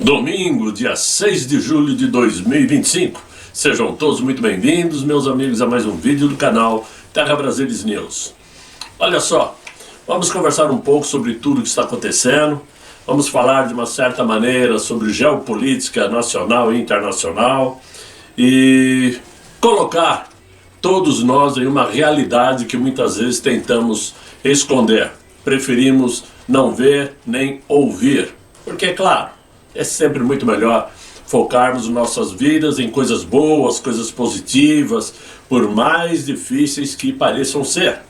Domingo, dia 6 de julho de 2025. Sejam todos muito bem-vindos, meus amigos, a mais um vídeo do canal Terra Brasilis News. Olha só, vamos conversar um pouco sobre tudo que está acontecendo. Vamos falar de uma certa maneira sobre geopolítica nacional e internacional e colocar todos nós em uma realidade que muitas vezes tentamos esconder. Preferimos não ver nem ouvir, porque é claro, é sempre muito melhor focarmos nossas vidas em coisas boas, coisas positivas, por mais difíceis que pareçam ser.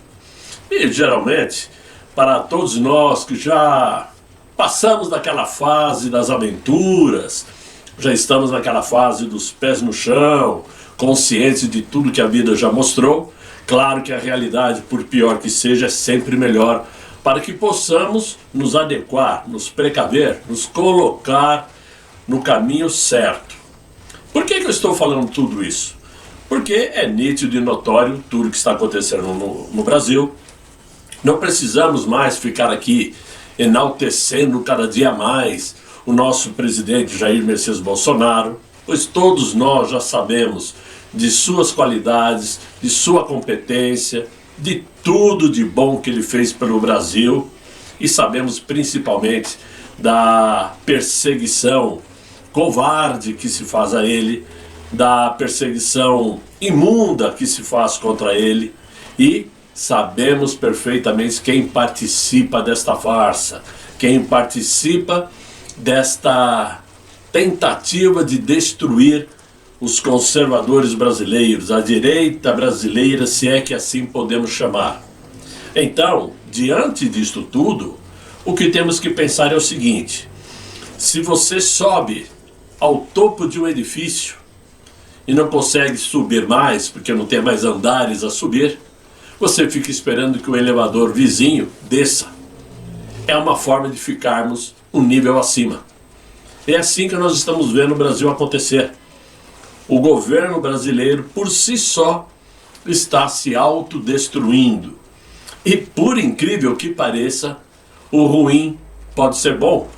E geralmente, para todos nós que já passamos daquela fase das aventuras, já estamos naquela fase dos pés no chão, conscientes de tudo que a vida já mostrou, claro que a realidade, por pior que seja, é sempre melhor, para que possamos nos adequar, nos precaver, nos colocar no caminho certo. Por que eu estou falando tudo isso? Porque é nítido e notório tudo que está acontecendo no Brasil. Não precisamos mais ficar aqui enaltecendo cada dia mais o nosso presidente Jair Messias Bolsonaro, pois todos nós já sabemos de suas qualidades, de sua competência, de tudo de bom que ele fez pelo Brasil, e sabemos principalmente da perseguição covarde que se faz a ele, da perseguição imunda que se faz contra ele, e sabemos perfeitamente quem participa desta farsa, quem participa desta tentativa de destruir os conservadores brasileiros, a direita brasileira, se é que assim podemos chamar. Então, diante disto tudo, o que temos que pensar é o seguinte: se você sobe ao topo de um edifício e não consegue subir mais, porque não tem mais andares a subir, você fica esperando que o elevador vizinho desça. É uma forma de ficarmos um nível acima. É assim que nós estamos vendo o Brasil acontecer. O governo brasileiro, por si só, está se autodestruindo. E, por incrível que pareça, o ruim pode ser bom.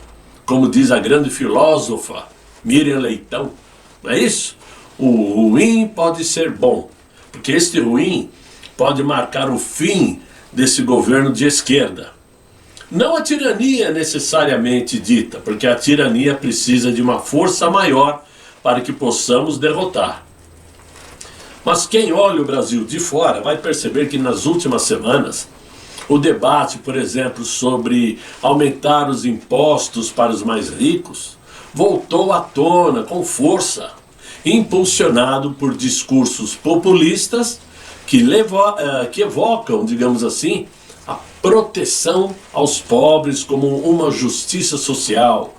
Como diz a grande filósofa Miriam Leitão, não é isso? O ruim pode ser bom, porque este ruim pode marcar o fim desse governo de esquerda. Não a tirania necessariamente dita, porque a tirania precisa de uma força maior para que possamos derrotar. Mas quem olha o Brasil de fora vai perceber que nas últimas semanas o debate, por exemplo, sobre aumentar os impostos para os mais ricos voltou à tona com força, impulsionado por discursos populistas que evocam, digamos assim, a proteção aos pobres como uma justiça social,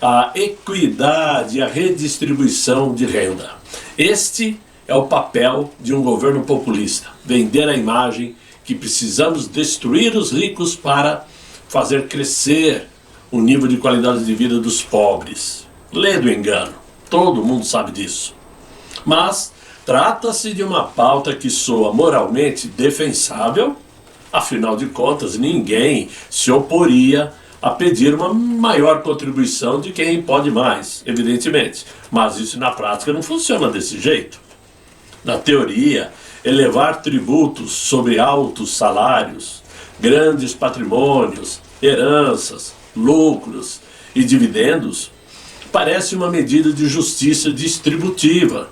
a equidade, a redistribuição de renda. Este é o papel de um governo populista: vender a imagem que precisamos destruir os ricos para fazer crescer o nível de qualidade de vida dos pobres. Lê do engano, todo mundo sabe disso. Mas trata-se de uma pauta que soa moralmente defensável, afinal de contas ninguém se oporia a pedir uma maior contribuição de quem pode mais, evidentemente. Mas isso na prática não funciona desse jeito. Na teoria, elevar tributos sobre altos salários, grandes patrimônios, heranças, lucros e dividendos parece uma medida de justiça distributiva,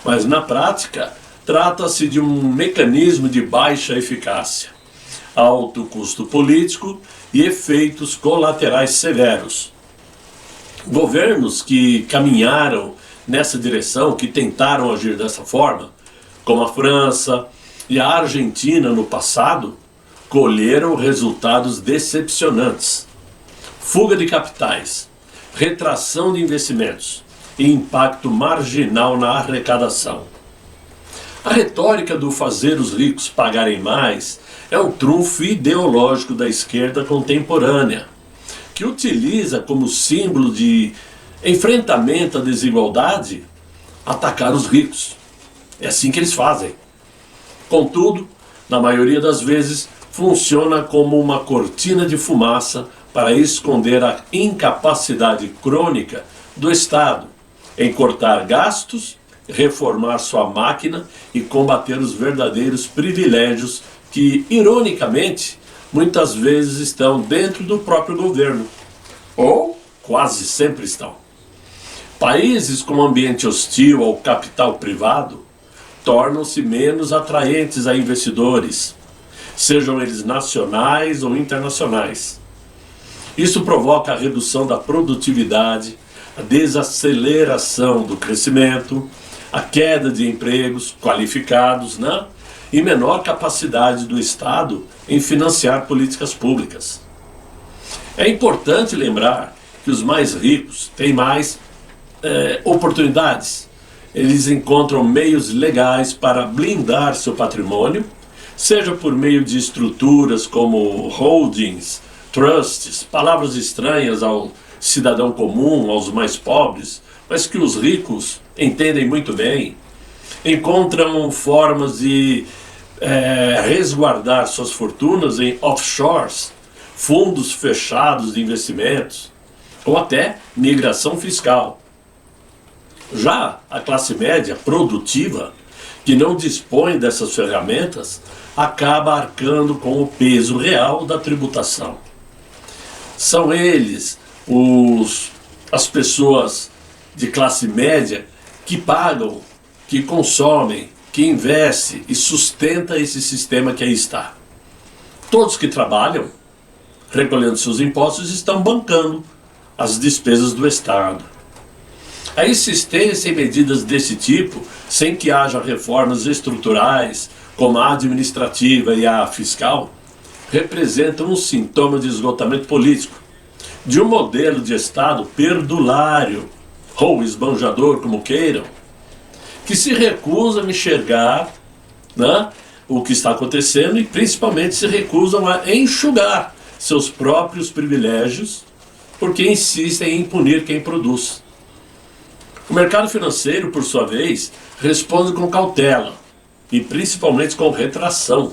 mas na prática trata-se de um mecanismo de baixa eficácia, alto custo político e efeitos colaterais severos. Governos que caminharam nessa direção, que tentaram agir dessa forma, como a França e a Argentina no passado, colheram resultados decepcionantes: fuga de capitais, retração de investimentos e impacto marginal na arrecadação. A retórica do fazer os ricos pagarem mais é um trunfo ideológico da esquerda contemporânea, que utiliza como símbolo de enfrentamento à desigualdade atacar os ricos. É assim que eles fazem. Contudo, na maioria das vezes, funciona como uma cortina de fumaça para esconder a incapacidade crônica do Estado em cortar gastos, reformar sua máquina e combater os verdadeiros privilégios que, ironicamente, muitas vezes estão dentro do próprio governo, ou quase sempre estão. Países com ambiente hostil ao capital privado tornam-se menos atraentes a investidores, sejam eles nacionais ou internacionais. Isso provoca a redução da produtividade, a desaceleração do crescimento, a queda de empregos qualificados, né? E menor capacidade do Estado em financiar políticas públicas. É importante lembrar que os mais ricos têm mais oportunidades. Eles encontram meios legais para blindar seu patrimônio, seja por meio de estruturas como holdings, trusts, palavras estranhas ao cidadão comum, aos mais pobres, mas que os ricos entendem muito bem. Encontram formas de resguardar suas fortunas em offshores, fundos fechados de investimentos, ou até migração fiscal. Já a classe média produtiva, que não dispõe dessas ferramentas, acaba arcando com o peso real da tributação. São eles, as pessoas de classe média, que pagam, que consomem, que investem e sustenta esse sistema que aí está. Todos que trabalham, recolhendo seus impostos, estão bancando as despesas do Estado. A insistência em medidas desse tipo, sem que haja reformas estruturais, como a administrativa e a fiscal, representam um sintoma de esgotamento político, de um modelo de Estado perdulário, ou esbanjador, como queiram, que se recusam a enxergar, né, o que está acontecendo e principalmente se recusam a enxugar seus próprios privilégios, porque insistem em punir quem produz. O mercado financeiro, por sua vez, responde com cautela e principalmente com retração.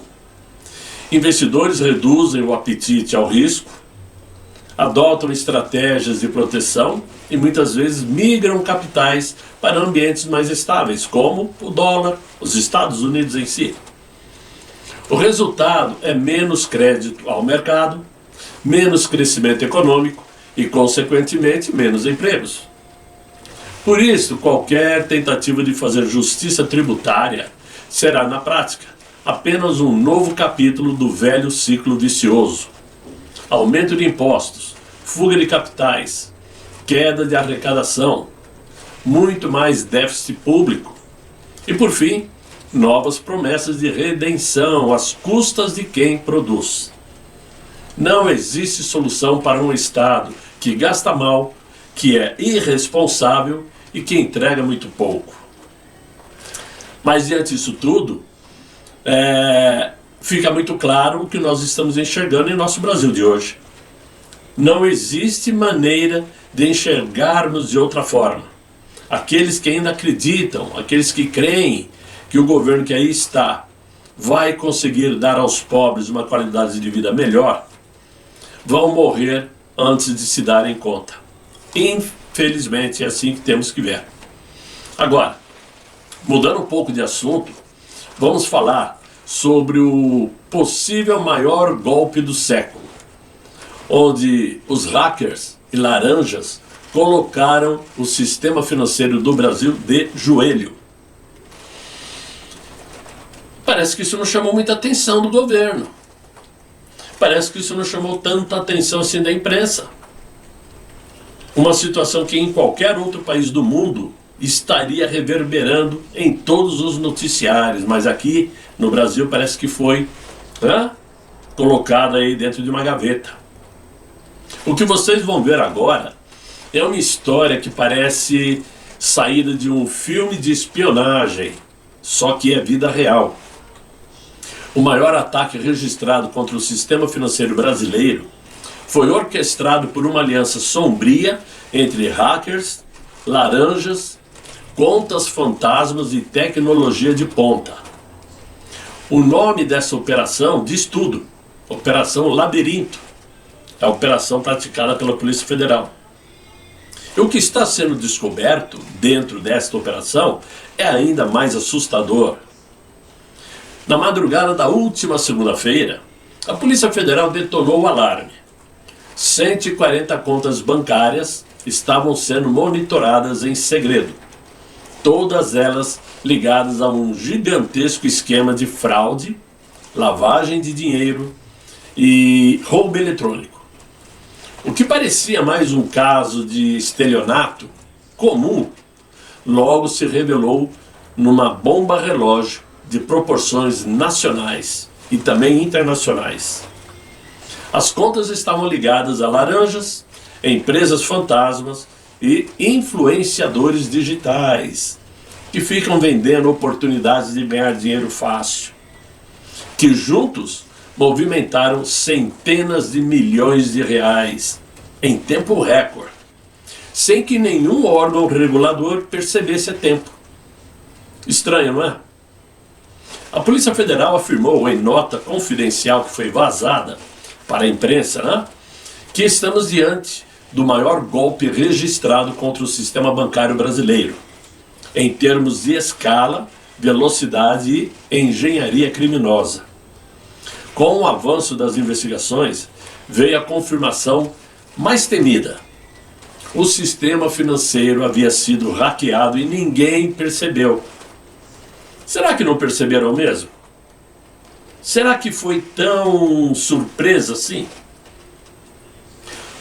Investidores reduzem o apetite ao risco, adotam estratégias de proteção e muitas vezes migram capitais para ambientes mais estáveis, como o dólar, os Estados Unidos em si. O resultado é menos crédito ao mercado, menos crescimento econômico e, consequentemente, menos empregos. Por isso, qualquer tentativa de fazer justiça tributária será, na prática, apenas um novo capítulo do velho ciclo vicioso. Aumento de impostos, fuga de capitais, queda de arrecadação, muito mais déficit público e, por fim, novas promessas de redenção às custas de quem produz. Não existe solução para um Estado que gasta mal, que é irresponsável e que entrega muito pouco. Mas diante disso tudo, fica muito claro o que nós estamos enxergando em nosso Brasil de hoje. Não existe maneira de enxergarmos de outra forma. Aqueles que ainda acreditam, aqueles que creem que o governo que aí está vai conseguir dar aos pobres uma qualidade de vida melhor, vão morrer antes de se darem conta. Infelizmente é assim que temos que ver. Agora, mudando um pouco de assunto, vamos falar sobre o possível maior golpe do século, onde os hackers e laranjas colocaram o sistema financeiro do Brasil de joelho. Parece que isso não chamou muita atenção do governo. Parece que isso não chamou tanta atenção assim da imprensa. Uma situação que em qualquer outro país do mundo estaria reverberando em todos os noticiários, mas aqui no Brasil parece que foi colocada aí dentro de uma gaveta. O que vocês vão ver agora é uma história que parece saída de um filme de espionagem, só que é vida real. O maior ataque registrado contra o sistema financeiro brasileiro foi orquestrado por uma aliança sombria entre hackers, laranjas, contas fantasmas e tecnologia de ponta. O nome dessa operação diz tudo: Operação Labirinto. É a operação praticada pela Polícia Federal. E o que está sendo descoberto dentro desta operação é ainda mais assustador. Na madrugada da última segunda-feira, a Polícia Federal detonou o alarme. 140 contas bancárias estavam sendo monitoradas em segredo. Todas elas ligadas a um gigantesco esquema de fraude, lavagem de dinheiro e roubo eletrônico. O que parecia mais um caso de estelionato comum, logo se revelou numa bomba relógio de proporções nacionais e também internacionais. As contas estavam ligadas a laranjas, empresas fantasmas e influenciadores digitais que ficam vendendo oportunidades de ganhar dinheiro fácil, que juntos movimentaram centenas de milhões de reais em tempo recorde, sem que nenhum órgão regulador percebesse a tempo. Estranho, não é? A Polícia Federal afirmou em nota confidencial que foi vazada para a imprensa, né, que estamos diante do maior golpe registrado contra o sistema bancário brasileiro, em termos de escala, velocidade e engenharia criminosa. Com o avanço das investigações, veio a confirmação mais temida. O sistema financeiro havia sido hackeado e ninguém percebeu. Será que não perceberam mesmo? Será que foi tão surpresa assim?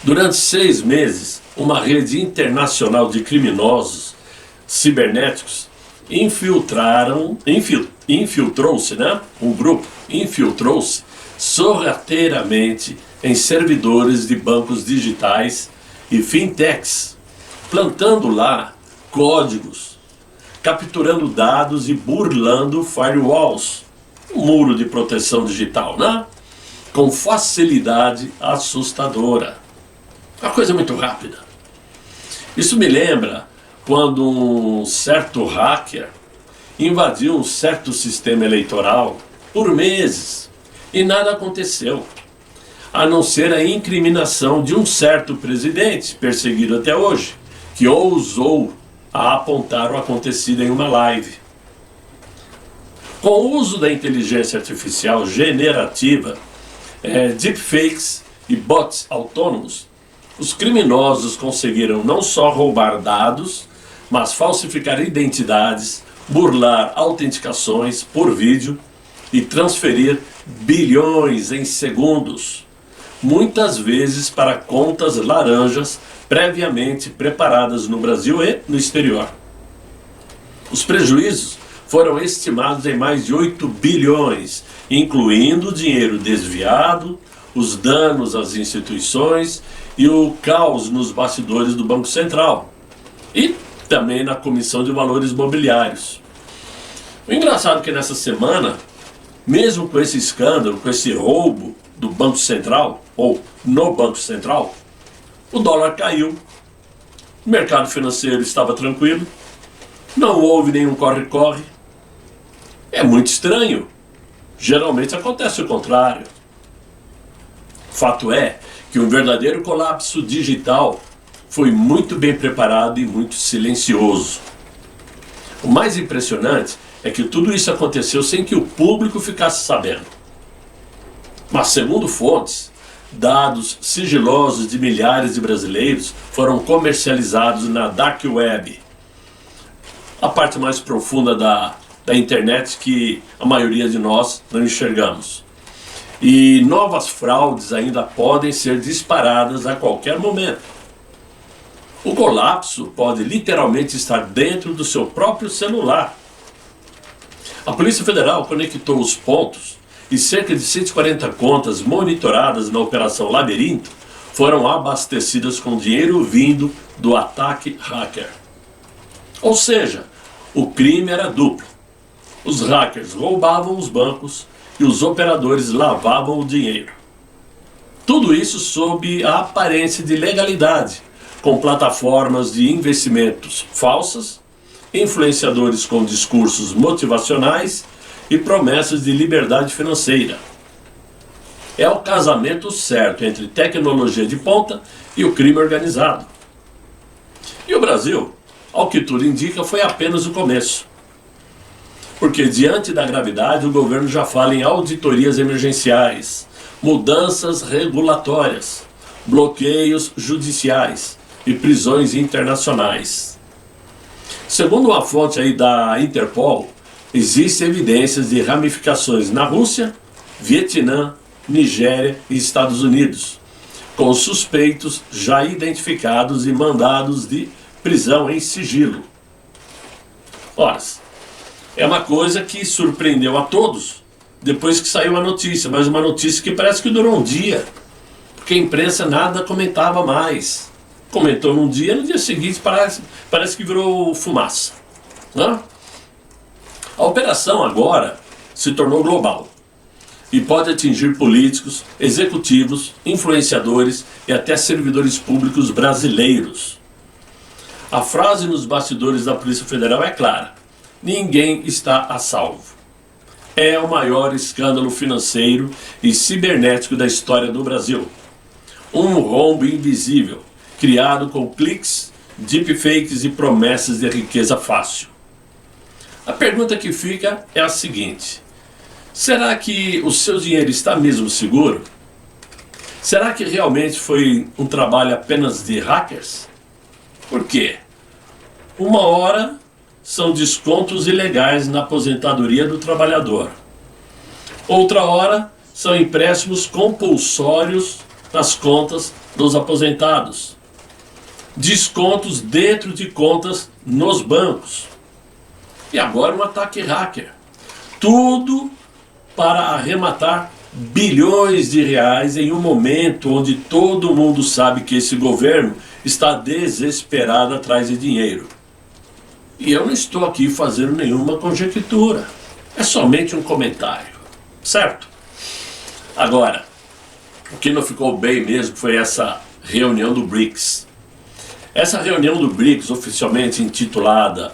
Durante 6 meses, uma rede internacional de criminosos cibernéticos infiltrou-se, né? Um grupo infiltrou-se sorrateiramente em servidores de bancos digitais e fintechs, plantando lá códigos, capturando dados e burlando firewalls, um muro de proteção digital, né? Com facilidade assustadora. Uma coisa muito rápida. Isso me lembra quando um certo hacker invadiu um certo sistema eleitoral por meses e nada aconteceu, a não ser a incriminação de um certo presidente, perseguido até hoje, que ousou a apontar o acontecido em uma live. Com o uso da inteligência artificial generativa, deepfakes e bots autônomos, os criminosos conseguiram não só roubar dados, mas falsificar identidades, burlar autenticações por vídeo e transferir bilhões em segundos, muitas vezes para contas laranjas previamente preparadas no Brasil e no exterior. Os prejuízos foram estimados em mais de 8 bilhões, incluindo o dinheiro desviado, os danos às instituições e o caos nos bastidores do Banco Central e também na Comissão de Valores Mobiliários. O engraçado é que nessa semana, mesmo com esse escândalo, com esse roubo do Banco Central, ou no Banco Central, o dólar caiu, o mercado financeiro estava tranquilo, não houve nenhum corre-corre. É muito estranho. Geralmente acontece o contrário. Fato é que um verdadeiro colapso digital foi muito bem preparado e muito silencioso. O mais impressionante é que tudo isso aconteceu sem que o público ficasse sabendo. Mas, segundo fontes, dados sigilosos de milhares de brasileiros foram comercializados na Dark Web, a parte mais profunda da internet que a maioria de nós não enxergamos. E novas fraudes ainda podem ser disparadas a qualquer momento. O colapso pode literalmente estar dentro do seu próprio celular. A Polícia Federal conectou os pontos e cerca de 140 contas monitoradas na Operação Labirinto foram abastecidas com dinheiro vindo do ataque hacker. Ou seja, o crime era duplo. Os hackers roubavam os bancos e os operadores lavavam o dinheiro. Tudo isso sob a aparência de legalidade, com plataformas de investimentos falsas, influenciadores com discursos motivacionais e promessas de liberdade financeira. É o casamento certo entre tecnologia de ponta e o crime organizado. E o Brasil, ao que tudo indica, foi apenas o começo. Porque diante da gravidade, o governo já fala em auditorias emergenciais, mudanças regulatórias, bloqueios judiciais e prisões internacionais. Segundo uma fonte aí da Interpol, existem evidências de ramificações na Rússia, Vietnã, Nigéria e Estados Unidos, com suspeitos já identificados e mandados de prisão em sigilo. Ora, é uma coisa que surpreendeu a todos depois que saiu a notícia, mas uma notícia que parece que durou um dia, porque a imprensa nada comentava mais. Comentou num dia, no dia seguinte parece que virou fumaça, né? A operação agora se tornou global e pode atingir políticos, executivos, influenciadores e até servidores públicos brasileiros. A frase nos bastidores da Polícia Federal é clara: ninguém está a salvo. É o maior escândalo financeiro e cibernético da história do Brasil. Um rombo invisível, criado com cliques, deepfakes e promessas de riqueza fácil. A pergunta que fica é a seguinte: será que o seu dinheiro está mesmo seguro? Será que realmente foi um trabalho apenas de hackers? Por quê? Uma hora são descontos ilegais na aposentadoria do trabalhador. Outra hora são empréstimos compulsórios nas contas dos aposentados. Descontos dentro de contas nos bancos. E agora um ataque hacker. Tudo para arrematar bilhões de reais em um momento onde todo mundo sabe que esse governo está desesperado atrás de dinheiro. E eu não estou aqui fazendo nenhuma conjectura. É somente um comentário. Certo? Agora, o que não ficou bem mesmo foi essa reunião do BRICS. Essa reunião do BRICS, oficialmente intitulada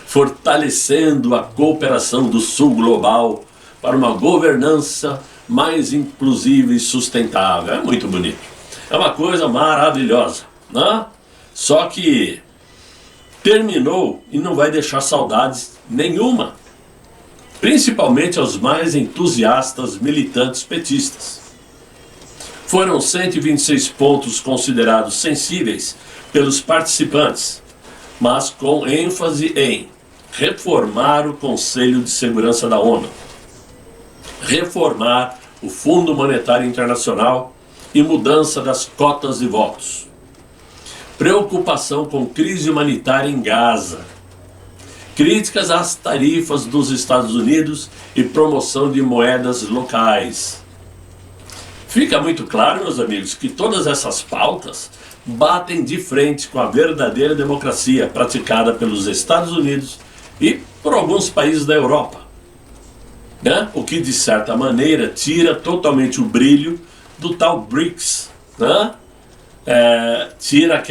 Fortalecendo a Cooperação do Sul Global para uma Governança mais Inclusiva e Sustentável. É muito bonito. É uma coisa maravilhosa, né? Só que terminou e não vai deixar saudades nenhuma, principalmente aos mais entusiastas militantes petistas. Foram 126 pontos considerados sensíveis pelos participantes, mas com ênfase em reformar o Conselho de Segurança da ONU, reformar o Fundo Monetário Internacional e mudança das cotas de votos, preocupação com crise humanitária em Gaza, críticas às tarifas dos Estados Unidos e promoção de moedas locais. Fica muito claro, meus amigos, que todas essas pautas batem de frente com a verdadeira democracia praticada pelos Estados Unidos e por alguns países da Europa, né? O que de certa maneira tira totalmente o brilho do tal BRICS, né? Tira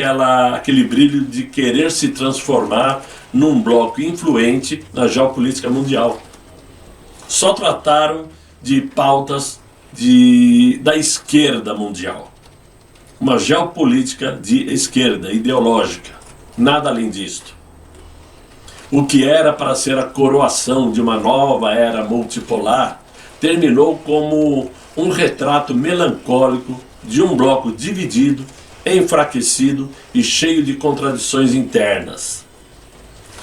aquele brilho de querer se transformar num bloco influente na geopolítica mundial. Só trataram de pautas da esquerda mundial. Uma geopolítica de esquerda, ideológica. Nada além disto. O que era para ser a coroação de uma nova era multipolar terminou como um retrato melancólico de um bloco dividido, enfraquecido e cheio de contradições internas.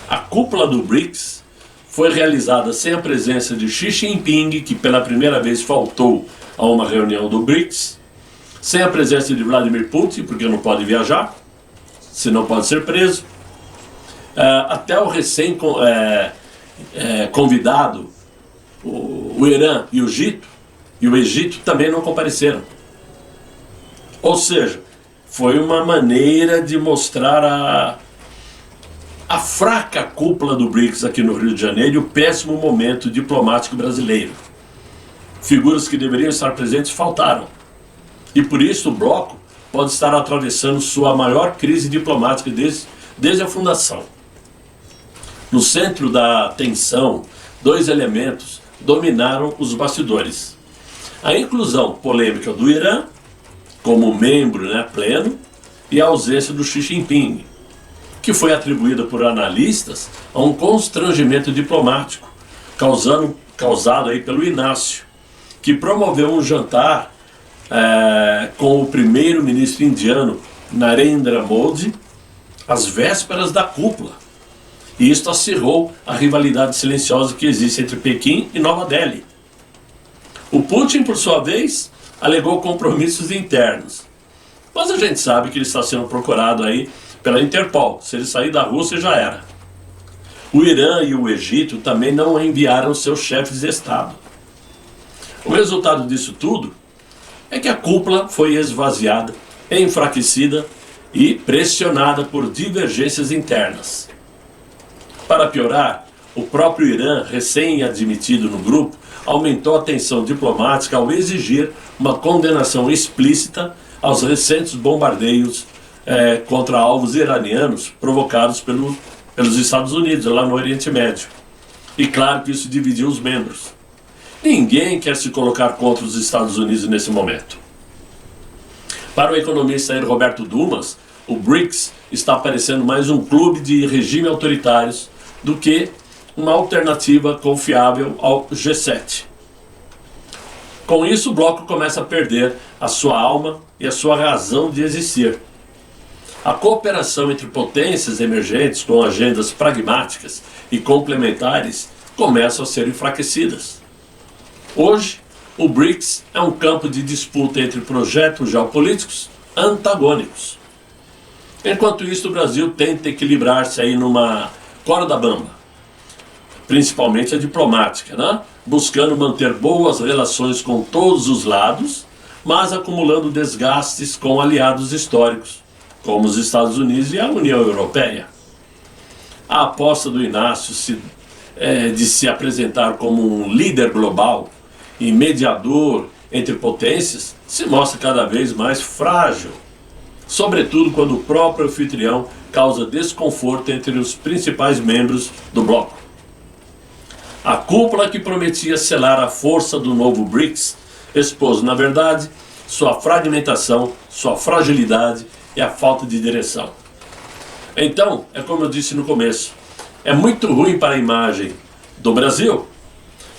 A cúpula do BRICS foi realizada sem a presença de Xi Jinping, que pela primeira vez faltou a uma reunião do BRICS, sem a presença de Vladimir Putin, porque não pode viajar, senão pode ser preso. Até o recém-convidado, o Irã e o Egito também não compareceram. Ou seja, foi uma maneira de mostrar a fraca cúpula do BRICS aqui no Rio de Janeiro e o péssimo momento diplomático brasileiro. Figuras que deveriam estar presentes faltaram. E por isso o bloco pode estar atravessando sua maior crise diplomática desde a fundação. No centro da tensão, dois elementos dominaram os bastidores: a inclusão polêmica do Irã como membro pleno e a ausência do Xi Jinping. que foi atribuída por analistas a um constrangimento diplomático, causado aí pelo Inácio, que promoveu um jantar com o primeiro-ministro indiano Narendra Modi às vésperas da cúpula. E isto acirrou a rivalidade silenciosa que existe entre Pequim e Nova Delhi. O Putin, por sua vez, alegou compromissos internos. Mas a gente sabe que ele está sendo procurado aí pela Interpol. Se ele sair da Rússia, já era. O Irã e o Egito também não enviaram seus chefes de Estado. O resultado disso tudo é que a cúpula foi esvaziada, enfraquecida e pressionada por divergências internas. Para piorar, o próprio Irã, recém-admitido no grupo, aumentou a tensão diplomática ao exigir uma condenação explícita aos recentes bombardeios contra alvos iranianos provocados pelos Estados Unidos, lá no Oriente Médio. E claro que isso dividiu os membros. Ninguém quer se colocar contra os Estados Unidos nesse momento. Para o economista Roberto Dumas, o BRICS está parecendo mais um clube de regime autoritários do que uma alternativa confiável ao G7. Com isso, o bloco começa a perder a sua alma e a sua razão de existir. A cooperação entre potências emergentes com agendas pragmáticas e complementares começam a ser enfraquecidas. Hoje, o BRICS é um campo de disputa entre projetos geopolíticos antagônicos. Enquanto isso, o Brasil tenta equilibrar-se aí numa corda bamba, principalmente a diplomática, né? Buscando manter boas relações com todos os lados, mas acumulando desgastes com aliados históricos, como os Estados Unidos e a União Europeia. A aposta do Inácio de se apresentar como um líder global e mediador entre potências se mostra cada vez mais frágil, sobretudo quando o próprio anfitrião causa desconforto entre os principais membros do bloco. A cúpula que prometia selar a força do novo BRICS expôs, na verdade, sua fragmentação, sua fragilidade e a falta de direção. Então, é como eu disse no começo, é muito ruim para a imagem do Brasil,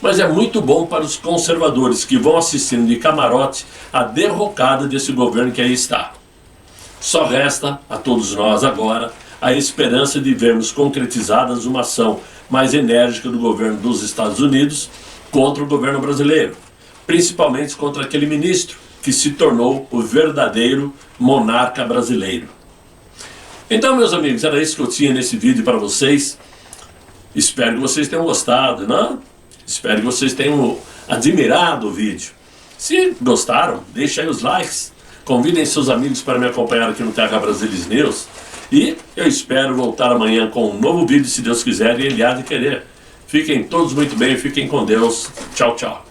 mas é muito bom para os conservadores que vão assistindo de camarote a derrocada desse governo que aí está. Só resta a todos nós agora a esperança de vermos concretizadas uma ação mais enérgica do governo dos Estados Unidos contra o governo brasileiro, principalmente contra aquele ministro que se tornou o verdadeiro monarca brasileiro. Então, meus amigos, era isso que eu tinha nesse vídeo para vocês. Espero que vocês tenham gostado, né? Espero que vocês tenham admirado o vídeo. Se gostaram, deixem aí os likes. Convidem seus amigos para me acompanhar aqui no TH Brasilis News. E eu espero voltar amanhã com um novo vídeo, se Deus quiser, e Ele há de querer. Fiquem todos muito bem, fiquem com Deus. Tchau, tchau.